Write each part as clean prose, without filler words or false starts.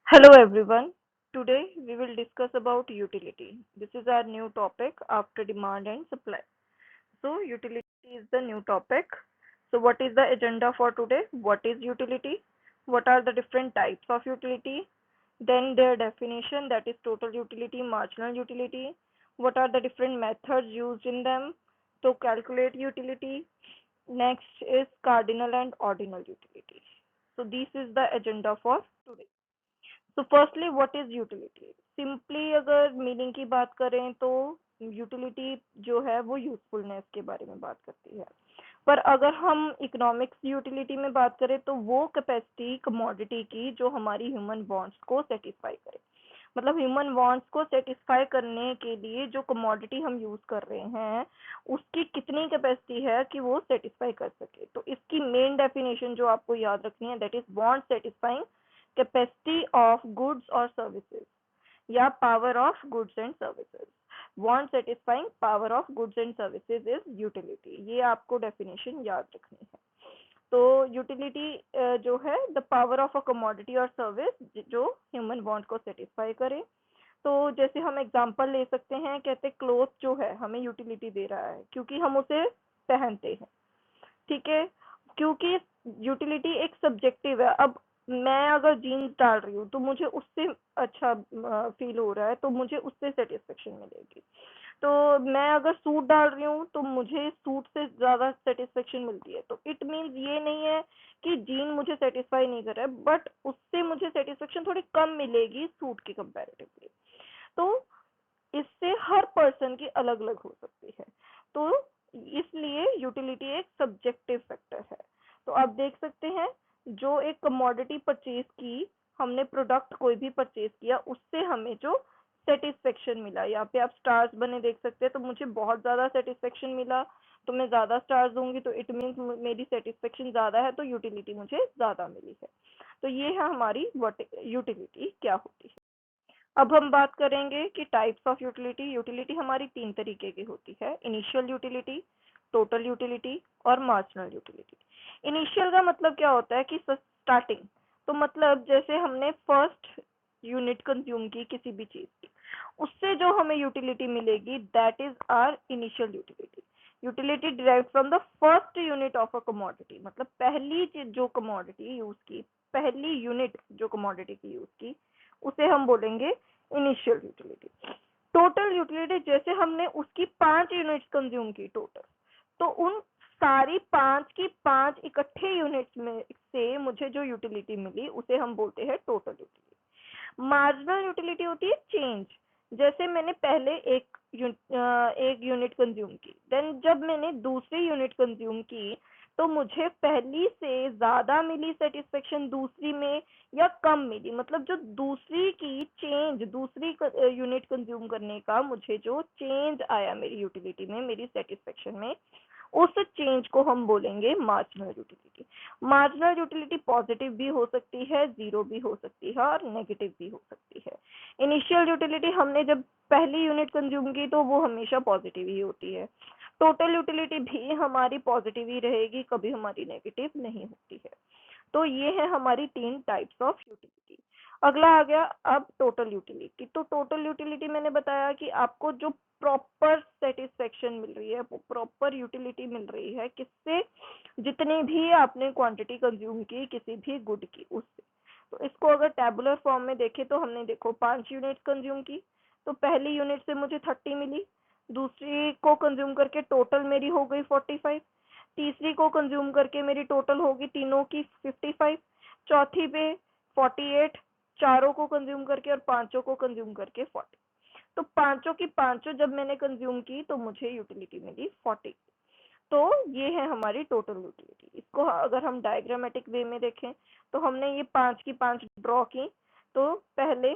Hello everyone. Today we will discuss about utility. This is our new topic after demand and supply. So utility is the new topic. So what is the agenda for today? What is utility? What are the different types of utility? Then their definition, that is total utility, marginal utility. What are the different methods used in them to calculate utility? Next is cardinal and ordinal utility. So this is the agenda for today. तो firstly what is utility simply अगर meaning की बात करें तो utility जो है वो usefulness के बारे में बात करती है। पर अगर हम इकोनॉमिक्स यूटिलिटी में बात करें तो वो कैपेसिटी कमोडिटी की जो हमारी ह्यूमन वांट्स को सेटिस्फाई करे। मतलब ह्यूमन वांट्स को सेटिस्फाई करने के लिए जो कमोडिटी हम यूज कर रहे हैं उसकी कितनी कैपेसिटी है कि वो सेटिस्फाई कर सके। तो इसकी मेन डेफिनेशन जो आपको याद रखनी है that is want satisfying capacity of goods और सर्विसेज या power of goods and services. Want satisfying power of goods and services is utility. ये आपको डेफिनेशन याद रखनी है। तो यूटिलिटी जो है the power of a commodity और सर्विस जो ह्यूमन वांट को सेटिस्फाई करे। तो जैसे हम एग्जांपल ले सकते हैं, कहते क्लोथ जो है हमें यूटिलिटी दे रहा है क्योंकि हम उसे पहनते हैं, ठीक है। क्योंकि यूटिलिटी एक सब्जेक्टिव है। अब मैं अगर जीन्स डाल रही हूँ तो मुझे उससे अच्छा फील हो रहा है तो मुझे उससे सेटिस्फेक्शन मिलेगी। तो मैं अगर सूट डाल रही हूँ तो मुझे सूट से ज्यादा सेटिस्फेक्शन मिलती है। तो इट मीन्स ये नहीं है कि जीन मुझे सेटिस्फाई नहीं कर रहा है, बट उससे मुझे सेटिस्फेक्शन थोड़ी कम मिलेगी सूट के कंपैरेटिवली। तो इससे हर पर्सन की अलग अलग हो सकती है। तो इसलिए यूटिलिटी एक सब्जेक्टिव फैक्टर है। तो आप देख सकते हैं जो एक कमोडिटी परचेज की, हमने प्रोडक्ट कोई भी परचेज किया उससे हमें जो सेटिस्फेक्शन मिला, यहाँ पे आप स्टार्स बने देख सकते हैं। तो मुझे बहुत ज्यादा सेटिस्फेक्शन मिला तो मैं ज्यादा स्टार्स दूंगी, तो इट मीन्स मेरी सेटिस्फेक्शन ज्यादा है तो यूटिलिटी मुझे ज्यादा मिली है। तो ये है हमारी यूटिलिटी क्या होती है। अब हम बात करेंगे कि टाइप्स ऑफ यूटिलिटी। यूटिलिटी हमारी तीन तरीके की होती है, इनिशियल यूटिलिटी, टोटल यूटिलिटी और मार्जिनल यूटिलिटी। इनिशियल का मतलब क्या होता है कि स्टार्टिंग। तो मतलब जैसे हमने फर्स्ट यूनिट कंज्यूम की किसी भी चीज की, उससे जो हमें यूटिलिटी मिलेगी that is our initial utility. Utility derive from the first unit of a commodity. मतलब पहली जो कमोडिटी यूज की, पहली यूनिट जो कमोडिटी की यूज की, उसे हम बोलेंगे इनिशियल यूटिलिटी। टोटल यूटिलिटी जैसे हमने उसकी 5 यूनिट्स कंज्यूम की टोटल, तो उन सारी 5 की 5 इकट्ठे यूनिट्स में से मुझे जो यूटिलिटी मिली उसे हम बोलते हैं टोटल यूटिलिटी। मार्जिनल यूटिलिटी होती है चेंज। जैसे मैंने पहले एक यूनिट कंज्यूम की, देन जब मैंने दूसरी यूनिट कंज्यूम की तो मुझे पहली से ज्यादा मिली सेटिस्फेक्शन दूसरी में या कम मिली। मतलब जो दूसरी की चेंज, दूसरी यूनिट कंज्यूम करने का मुझे जो चेंज आया मेरी यूटिलिटी में, मेरी सेटिस्फेक्शन में, उस चेंज को हम बोलेंगे marginal utility. Marginal utility positive भी हो सकती है, जीरो भी हो सकती है और नेगेटिव भी हो सकती है। इनिशियल यूटिलिटी हमने जब पहली यूनिट कंज्यूम की तो वो हमेशा पॉजिटिव ही होती है। टोटल यूटिलिटी भी हमारी पॉजिटिव ही रहेगी, कभी हमारी नेगेटिव नहीं होती है। तो ये है हमारी तीन टाइप्स ऑफ यूटिलिटी। अगला आ गया अब टोटल यूटिलिटी। तो टोटल यूटिलिटी मैंने बताया कि आपको जो प्रॉपर सेटिस्फेक्शन मिल रही है, प्रॉपर यूटिलिटी मिल रही है किससे, जितनी भी आपने क्वांटिटी कंज्यूम की किसी भी गुड की उससे। तो इसको अगर टेबुलर फॉर्म में देखें तो हमने देखो 5 यूनिट कंज्यूम की, तो पहली यूनिट से मुझे 30 मिली, दूसरी को कंज्यूम करके टोटल मेरी हो गई 45, तीसरी को कंज्यूम करके मेरी टोटल होगी तीनों की 55, चौथी पे 48, चारों को कंज्यूम करके और पांचों को कंज्यूम करके 40। तो पांचों की पांचों जब मैंने कंज्यूम की तो मुझे यूटिलिटी मिली 40। तो ये है हमारी टोटल यूटिलिटी। इसको अगर हम डायग्रामेटिक वे में देखें तो हमने ये 5 की 5 ड्रॉ की। तो पहले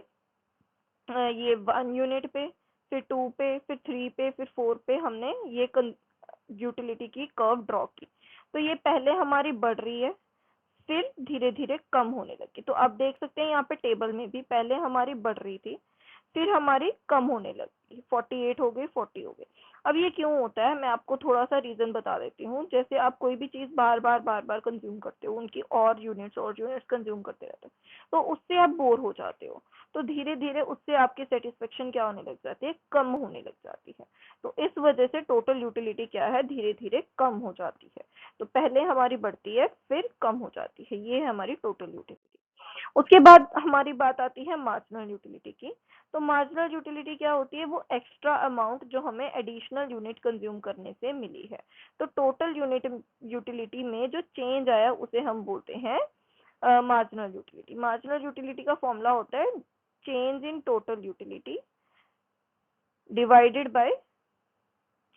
ये 1 यूनिट पे, फिर 2 पे, फिर 3 पे, फिर 4 पे हमने ये यूटिलिटी की कर्व ड्रॉ की। तो ये पहले हमारी बढ़ रही है, फिर धीरे धीरे कम होने लगी। तो आप देख सकते हैं यहाँ पे टेबल में भी पहले हमारी बढ़ रही थी, फिर हमारी कम होने लगी, 48 हो गई, 40 हो गई। अब ये क्यों होता है, मैं आपको थोड़ा सा रीजन बता देती हूँ। जैसे आप कोई भी चीज बार बार बार बार कंज्यूम करते हो, उनकी और यूनिट्स कंज्यूम करते रहते हो, तो उससे आप बोर हो जाते हो। तो धीरे धीरे उससे आपकी सेटिस्फेक्शन क्या होने लग जाती है, कम होने लग जाती है। तो इस वजह से टोटल यूटिलिटी क्या है, धीरे धीरे कम हो जाती है। तो पहले हमारी बढ़ती है, फिर कम हो जाती है, ये है हमारी टोटल यूटिलिटी। उसके बाद हमारी बात आती है मार्जिनल यूटिलिटी की। तो मार्जिनल यूटिलिटी क्या होती है, वो एक्स्ट्रा अमाउंट जो हमें एडिशनल यूनिट कंज्यूम करने से मिली है। तो टोटल यूनिट यूटिलिटी में जो चेंज आया उसे हम बोलते हैं मार्जिनल यूटिलिटी। मार्जिनल यूटिलिटी का फॉर्मूला होता है change in total utility divided by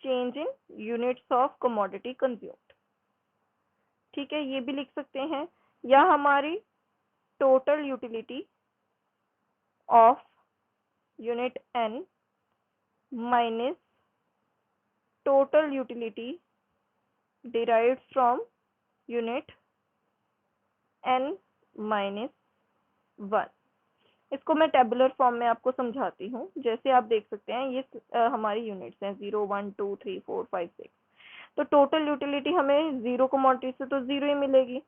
change in units of commodity consumed. ठीक है, ये भी लिख सकते हैं। या हमारी total utility of unit n minus total utility derived from unit n minus 1। इसको मैं टेबुलर फॉर्म में आपको समझाती हूँ। जैसे आप देख सकते हैं, ये हमारी यूनिट्स हैं 0 1 2 3 4 5 6। तो टोटल यूटिलिटी हमें जीरो कमोडिटी से तो जीरो ही मिलेगी।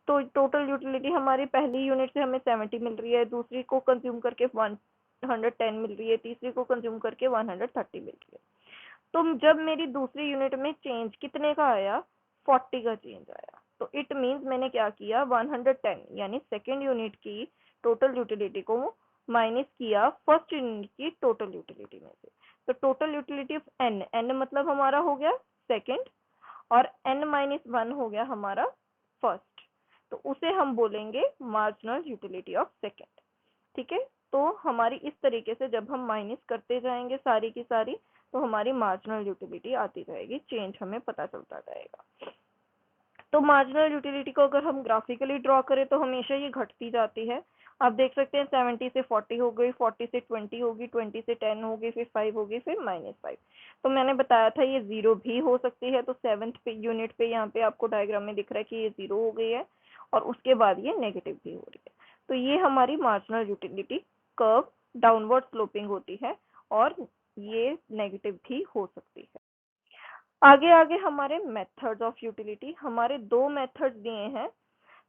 तो टोटल यूटिलिटी हमारी पहली यूनिट से हमें 70 मिल रही है, दूसरी को कंज्यूम करके 110 मिल रही है, तीसरी को कंज्यूम करके 130 मिल रही है। तो जब मेरी दूसरी यूनिट में चेंज कितने का आया, 40 का चेंज आया। तो इट मींस मैंने क्या किया, 110 यानी सेकेंड यूनिट की टोटल यूटिलिटी को माइनस किया फर्स्ट यूनिट की टोटल यूटिलिटी में से। तो total utility of N, N मतलब हमारा हो गया सेकेंड, और n माइनस 1 हो गया हमारा फर्स्ट। तो उसे हम बोलेंगे मार्जिनल यूटिलिटी ऑफ सेकेंड। ठीक है, तो हमारी इस तरीके से जब हम माइनस करते जाएंगे सारी की सारी, तो हमारी मार्जिनल यूटिलिटी आती जाएगी, चेंज हमें पता चलता जाएगा। तो मार्जिनल यूटिलिटी को अगर हम ग्राफिकली ड्रॉ करें तो हमेशा ये घटती जाती है। आप देख सकते हैं 70 से 40 हो गई, 40 से 20 होगी, 20 से 10 होगी, फिर 5 होगी, फिर -5। तो मैंने बताया था ये जीरो भी हो सकती है। तो सेवेंथ पे यूनिट पे यहाँ पे आपको डायग्राम में दिख रहा है कि ये जीरो हो गई है, और उसके बाद ये नेगेटिव भी हो रही है। तो ये हमारी marginal utility curve downward sloping होती है, और ये नेगेटिव भी हो सकती है। आगे आगे हमारे मेथड्स ऑफ यूटिलिटी, हमारे दो मेथड्स दिए हैं,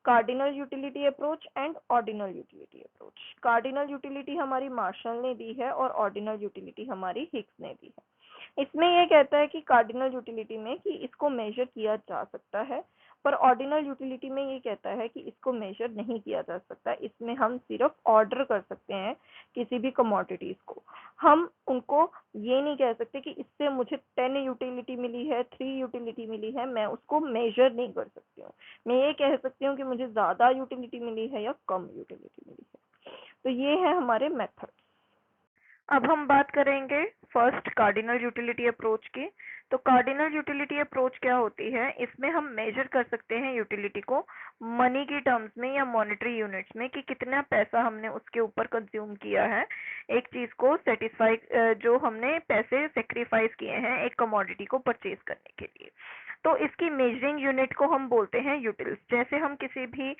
cardinal utility approach and ordinal utility approach. Cardinal utility हमारी मार्शल ने दी है, और ऑर्डिनल यूटिलिटी हमारी हिक्स ने दी है। इसमें यह कहता है कि कार्डिनल यूटिलिटी में कि इसको मेजर किया जा सकता है, पर ऑर्डिनल यूटिलिटी में ये कहता है कि इसको मेजर नहीं किया जा सकता। इसमें हम सिर्फ ऑर्डर कर सकते हैं किसी भी कमोडिटीज को। हम उनको ये नहीं कह सकते कि इससे मुझे 10 यूटिलिटी मिली है, 3 यूटिलिटी मिली है, मैं उसको मेजर नहीं कर सकती हूँ। मैं ये कह सकती हूँ कि मुझे ज्यादा यूटिलिटी मिली है या कम यूटिलिटी मिली है। तो ये है हमारे मेथड। अब हम बात करेंगे फर्स्ट कार्डिनल यूटिलिटी अप्रोच की। तो कार्डिनल यूटिलिटी अप्रोच क्या होती है, इसमें हम मेजर कर सकते हैं यूटिलिटी को मनी की टर्म्स में या मॉनेटरी यूनिट्स में, कि कितना पैसा हमने उसके ऊपर कंज्यूम किया है एक चीज को सेटिस्फाई, जो हमने पैसे सेक्रीफाइस किए हैं एक कमोडिटी को परचेज करने के लिए। तो इसकी मेजरिंग यूनिट को हम बोलते हैं यूटिल्स। जैसे हम किसी भी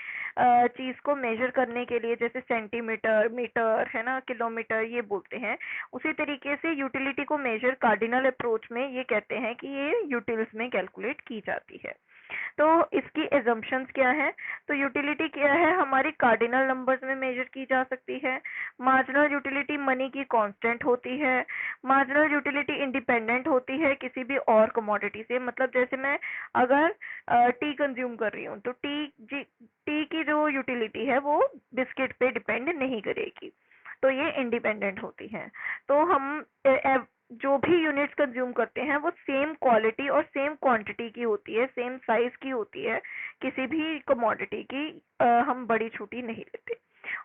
चीज को मेजर करने के लिए जैसे सेंटीमीटर, मीटर, है ना, किलोमीटर, ये बोलते हैं, उसी तरीके से यूटिलिटी को मेजर कार्डिनल अप्रोच में ये कहते हैं कि ये यूटिल्स में कैलकुलेट की जाती है। तो इसकी एजम्पशंस क्या है, तो यूटिलिटी क्या है, हमारी कार्डिनल नंबर्स में मेजर की जा सकती है। मार्जिनल यूटिलिटी मनी की कांस्टेंट होती है। मार्जिनल यूटिलिटी इंडिपेंडेंट होती है किसी भी और कमोडिटी से। मतलब जैसे मैं अगर टी कंज्यूम कर रही हूँ, तो टी की जो यूटिलिटी है वो बिस्किट पे डिपेंड नहीं करेगी, तो ये इंडिपेंडेंट होती है। तो हम जो भी यूनिट्स कंज्यूम करते हैं वो सेम क्वालिटी और सेम क्वांटिटी की होती है, सेम साइज की होती है। किसी भी कमोडिटी की हम बड़ी छोटी नहीं लेते।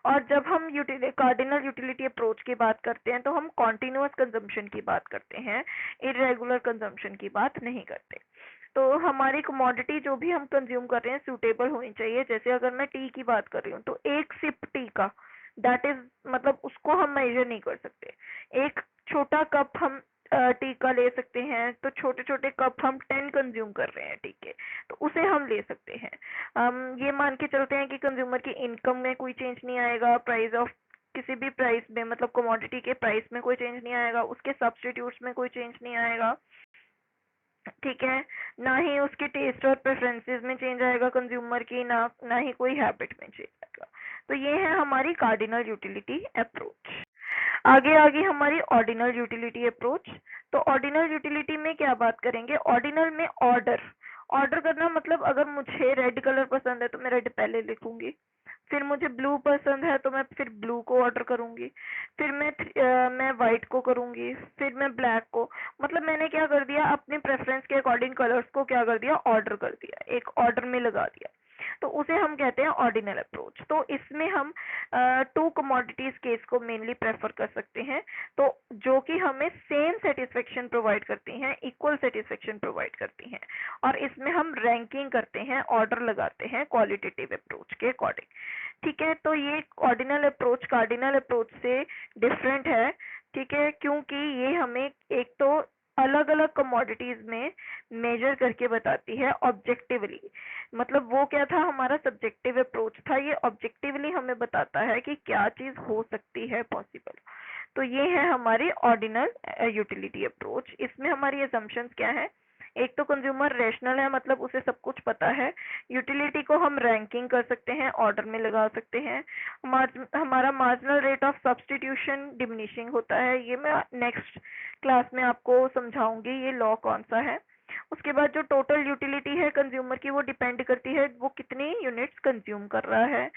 और जब हम कार्डिनल यूटिलिटी अप्रोच की बात करते हैं तो हम कॉन्टिन्यूअस कंजम्पशन की बात करते हैं, इरेगुलर कंजम्पशन की बात नहीं करते। तो हमारी कमोडिटी जो भी हम कंज्यूम कर रहे हैं सूटेबल होनी चाहिए। जैसे अगर मैं टी की बात कर रही हूँ, तो एक सिप टी का, दैट इज, मतलब उसको हम मेजर नहीं कर सकते। एक छोटा कप हम टी का ले सकते हैं, तो छोटे छोटे कप हम 10 कंज्यूम कर रहे हैं टी के, तो उसे हम ले सकते हैं। हम ये मान के चलते हैं कि कंज्यूमर की इनकम में कोई चेंज नहीं आएगा, प्राइस ऑफ किसी भी प्राइस में, मतलब कमोडिटी के प्राइस में कोई चेंज नहीं आएगा, उसके सब्स्टिट्यूट्स में कोई चेंज नहीं आएगा, ठीक है। ना ही उसके टेस्ट और प्रेफरेंसेस में चेंज आएगा कंज्यूमर की, ना ही कोई हैबिट में चेंज आएगा। तो ये है हमारी कार्डिनल यूटिलिटी अप्रोच। आगे आगे हमारी ऑर्डिनल यूटिलिटी अप्रोच। तो ऑर्डिनल यूटिलिटी में क्या बात करेंगे? ऑर्डिनल में ऑर्डर ऑर्डर करना, मतलब अगर मुझे रेड कलर पसंद है तो मैं रेड पहले लिखूंगी, फिर मुझे ब्लू पसंद है तो मैं फिर ब्लू को ऑर्डर करूंगी, फिर मैं वाइट को करूंगी, फिर मैं ब्लैक को। मतलब मैंने क्या कर दिया, अपने प्रेफरेंस के अकॉर्डिंग कलर्स को क्या कर दिया, ऑर्डर कर दिया, एक ऑर्डर में लगा दिया। तो उसे हम कहते हैं ऑर्डिनल अप्रोच। तो इसमें हम टू कमोडिटीज केस को मेनली प्रेफर कर सकते हैं, तो जो कि हमें सेम सेटिस्फेक्शन प्रोवाइड करती हैं, इक्वल सेटिस्फेक्शन प्रोवाइड करती हैं, और इसमें हम रैंकिंग करते हैं, ऑर्डर लगाते हैं क्वालिटेटिव अप्रोच के अकॉर्डिंग, ठीक है। तो ये ऑर्डिनल अप्रोच कार्डिनल अप्रोच से डिफरेंट है, ठीक है, क्योंकि ये हमें एक तो अलग अलग कमोडिटीज में मेजर करके बताती है ऑब्जेक्टिवली। मतलब वो क्या था, हमारा सब्जेक्टिव अप्रोच था, ये ऑब्जेक्टिवली हमें बताता है कि क्या चीज हो सकती है पॉसिबल। तो ये है हमारी ऑर्डिनल यूटिलिटी अप्रोच। इसमें हमारी असम्पशंस क्या है? एक तो कंज्यूमर रेशनल है, मतलब उसे सब कुछ पता है। यूटिलिटी को हम रैंकिंग कर सकते हैं, ऑर्डर में लगा सकते हैं। हमारा marginal rate of substitution diminishing होता है, ये मैं नेक्स्ट क्लास में आपको समझाऊंगी ये लॉ कौन सा है। उसके बाद जो टोटल यूटिलिटी है कंज्यूमर की, वो डिपेंड करती है वो कितनी यूनिट्स कंज्यूम कर रहा है।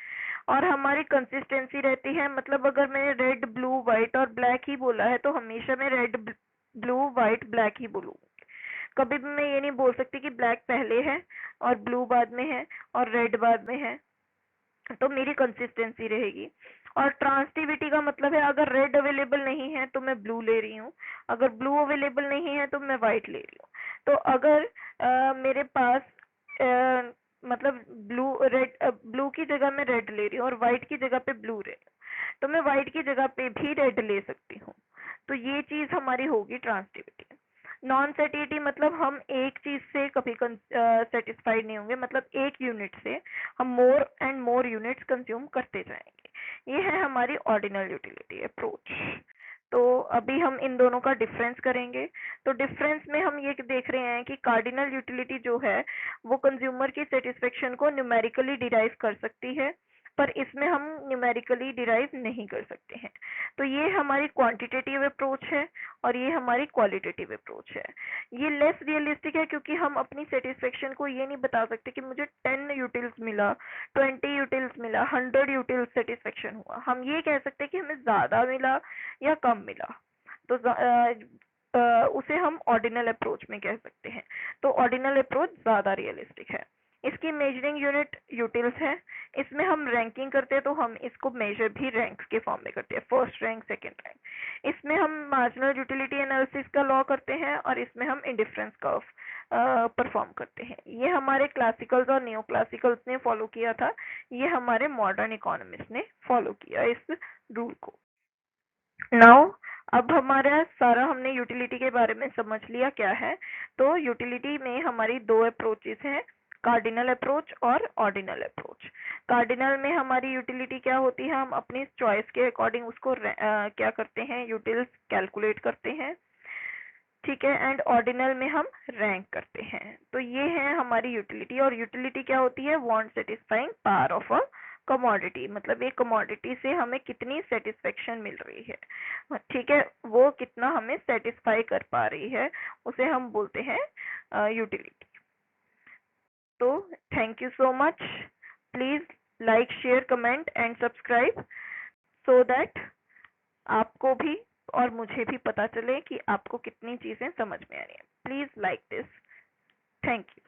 और हमारी कंसिस्टेंसी रहती है, मतलब अगर मैंने रेड ब्लू व्हाइट और ब्लैक ही बोला है तो हमेशा मैं रेड ब्लू व्हाइट ब्लैक ही बोलूँ। कभी भी मैं ये नहीं बोल सकती कि ब्लैक पहले है और ब्लू बाद में है और रेड बाद में है, तो मेरी कंसिस्टेंसी रहेगी। और ट्रांसटिविटी का मतलब है अगर रेड अवेलेबल नहीं है तो मैं ब्लू ले रही हूँ, अगर ब्लू अवेलेबल नहीं है तो मैं व्हाइट ले रही हूँ। तो अगर मेरे पास मतलब ब्लू की जगह मैं रेड ले रही हूँ और व्हाइट की जगह पे ब्लू ले रही हूँ, तो मैं व्हाइट की जगह पे भी रेड ले सकती हूँ। तो ये चीज हमारी होगी ट्रांसटिविटी। नॉन सेटिटी मतलब हम एक चीज से कभी सेटिस्फाइड नहीं होंगे, मतलब एक यूनिट से हम more and more units consume करते जाएंगे। ये है हमारी ऑर्डिनल यूटिलिटी अप्रोच। तो अभी हम इन दोनों का डिफरेंस करेंगे। तो डिफरेंस में हम ये देख रहे हैं कि कार्डिनल यूटिलिटी जो है वो कंज्यूमर की सेटिस्फेक्शन को न्यूमेरिकली डिराइव कर सकती है, पर इसमें हम न्यूमेरिकली डिराइव नहीं कर सकते हैं। तो ये हमारी क्वांटिटेटिव अप्रोच है और ये हमारी क्वालिटेटिव अप्रोच है। ये लेस रियलिस्टिक है क्योंकि हम अपनी सेटिस्फेक्शन को ये नहीं बता सकते कि मुझे 10 यूटिल्स मिला, 20 यूटिल्स मिला, 100 यूटिल्स सेटिस्फेक्शन हुआ। हम ये कह सकते हैं कि हमें ज्यादा मिला या कम मिला। तो उसे हम ऑर्डिनल अप्रोच में कह सकते हैं। तो ऑर्डिनल अप्रोच ज्यादा रियलिस्टिक है। इसकी मेजरिंग यूनिट यूटिल्स है। इसमें हम रैंकिंग करते हैं तो हम इसको मेजर भी रैंक के फॉर्म में करते हैं, फर्स्ट रैंक, सेकंड रैंक। इसमें हम मार्जिनल यूटिलिटी एनालिसिस का लॉ करते हैं और इसमें हम इंडिफरेंस कर्व परफॉर्म करते हैं। ये हमारे क्लासिकल्स और न्यू क्लासिकल्स ने फॉलो किया था, ये हमारे मॉडर्न इकोनॉमिस्ट ने फॉलो किया इस रूल को। नाउ अब हमारा सारा हमने यूटिलिटी के बारे में समझ लिया क्या है। तो यूटिलिटी में हमारी दो अप्रोचेस हैं, कार्डिनल अप्रोच और ऑर्डिनल अप्रोच। कार्डिनल में हमारी यूटिलिटी क्या होती है, हम अपनी चॉइस के अकॉर्डिंग उसको क्या करते हैं, यूटिल्स कैलकुलेट करते हैं, ठीक है। एंड ऑर्डिनल में हम रैंक करते हैं। तो ये है हमारी यूटिलिटी। और यूटिलिटी क्या होती है, want satisfying power of a commodity, मतलब एक कमोडिटी से हमें कितनी सेटिस्फेक्शन मिल रही है, ठीक है, वो कितना हमें सेटिस्फाई कर पा रही है, उसे हम बोलते हैं यूटिलिटी। तो thank you so much. Please like, share, comment and subscribe so that आपको भी और मुझे भी पता चले कि आपको कितनी चीजें समझ में आ रही हैं। Please like this. Thank you.